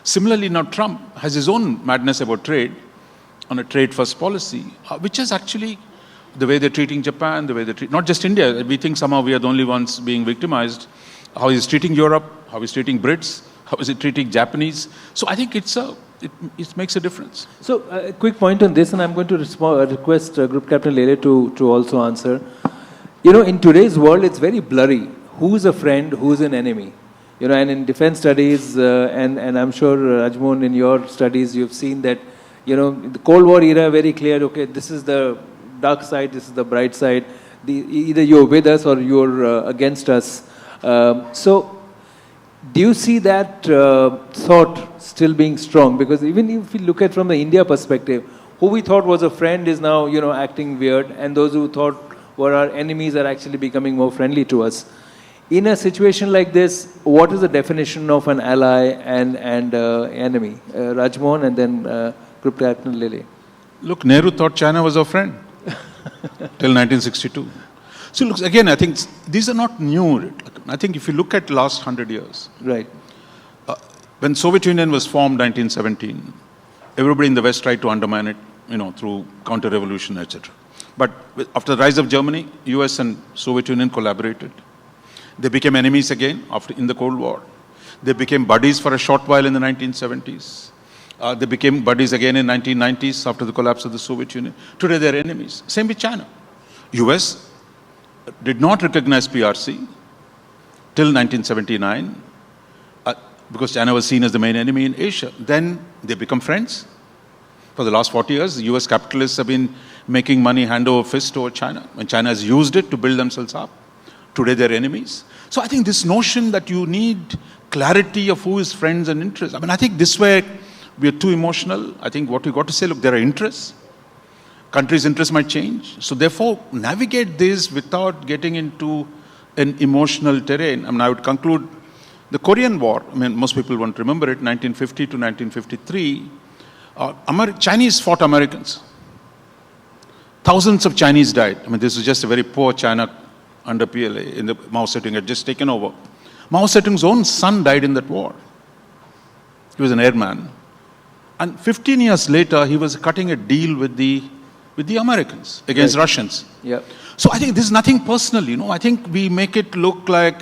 Similarly, now Trump has his own madness about trade, on a trade-first policy, which is actually the way they're treating Japan, the way they treat, not just India. We think somehow we are the only ones being victimized. How he's treating Europe, how he's treating Brits, how is he treating Japanese. So I think it makes a difference. So a quick point on this, and I'm going to request Group Captain Lele to also answer. In today's world, it's very blurry. Who's a friend, who's an enemy? And in defense studies, and I'm sure, Rajmohan, in your studies, you've seen that, the Cold War era, very clear, okay, this is the dark side, this is the bright side. Either you're with us or you're against us. So, do you see that thought still being strong? Because even if we look at from the India perspective, who we thought was a friend is now, acting weird, and those who thought were our enemies are actually becoming more friendly to us. In a situation like this, what is the definition of an ally and enemy? Rajmohan and then Group Captain Lele. Look, Nehru thought China was our friend till 1962. So look, again, I think these are not new. I think if you look at last 100 years, right? When Soviet Union was formed 1917, everybody in the West tried to undermine it, through counter-revolution, etc. But after the rise of Germany, US and Soviet Union collaborated. They became enemies again in the Cold War. They became buddies for a short while in the 1970s. They became buddies again in 1990s after the collapse of the Soviet Union. Today they're enemies. Same with China. US did not recognize PRC till 1979 because China was seen as the main enemy in Asia. Then they become friends. For the last 40 years, the US capitalists have been making money hand over fist over China, and China has used it to build themselves up. Today they're enemies. So I think this notion that you need clarity of who is friends and interests, I think this way we are too emotional. I think what we got to say, look, there are interests. Countries' interests might change. So therefore, navigate this without getting into an emotional terrain. I would conclude the Korean War, most people won't remember it, 1950 to 1953, Chinese fought Americans. Thousands of Chinese died. This was just a very poor China under PLA, in the Mao Zedong had just taken over. Mao Zedong's own son died in that war. He was an airman. And 15 years later, he was cutting a deal with the Americans against Russians. Yeah. So I think this is nothing personal, I think we make it look like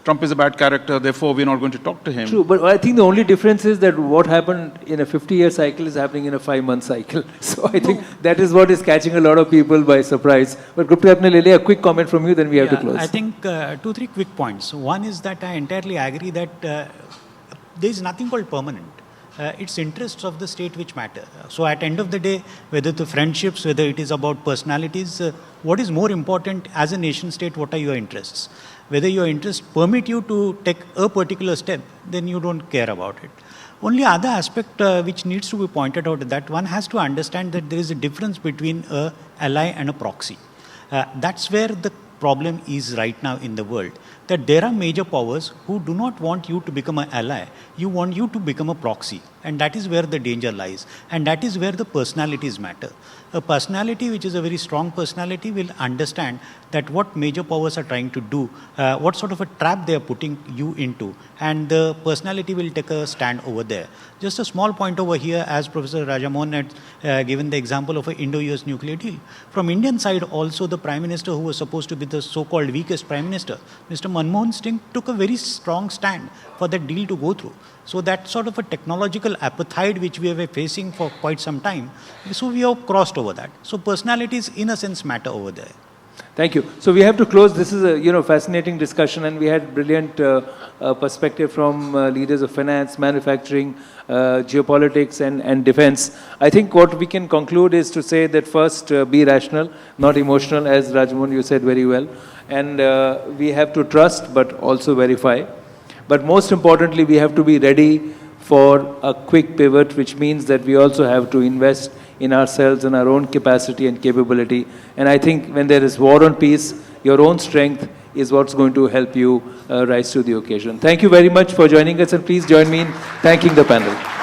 Trump is a bad character, therefore we're not going to talk to him. True, but I think the only difference is that what happened in a 50-year cycle is happening in a 5-month cycle. So I think that is what is catching a lot of people by surprise. But Gupta Lele, a quick comment from you, then we have to close. I think 2-3 quick points. One is that I entirely agree that there is nothing called permanent. It's interests of the state which matter. So at the end of the day, whether the friendships, whether it is about personalities, what is more important as a nation state, what are your interests? Whether your interests permit you to take a particular step, then you don't care about it. Only other aspect which needs to be pointed out is that one has to understand that there is a difference between an ally and a proxy. That's where the problem is right now in the world, that there are major powers who do not want you to become an ally, you want you to become a proxy, and that is where the danger lies, and that is where the personalities matter. A personality which is a very strong personality will understand that what major powers are trying to do, what sort of a trap they are putting you into, and the personality will take a stand over there. Just a small point over here, as Professor Mohan had given the example of an Indo-US nuclear deal. From Indian side also, the Prime Minister who was supposed to be the so-called weakest Prime Minister, Mr. Manmohan Singh, took a very strong stand for that deal to go through. So that sort of a technological apartheid which we were facing for quite some time, so we have crossed over that. So personalities in a sense matter over there. Thank you. So we have to close. This is a fascinating discussion, and we had brilliant perspective from leaders of finance, manufacturing, geopolitics, and defense. I think what we can conclude is to say that first, be rational, not emotional, as Rajmohan, you said very well. And we have to trust, but also verify. But most importantly, we have to be ready for a quick pivot, which means that we also have to invest in ourselves and our own capacity and capability. And I think when there is war on peace, your own strength is what's going to help you rise to the occasion. Thank you very much for joining us, and please join me in thanking the panel.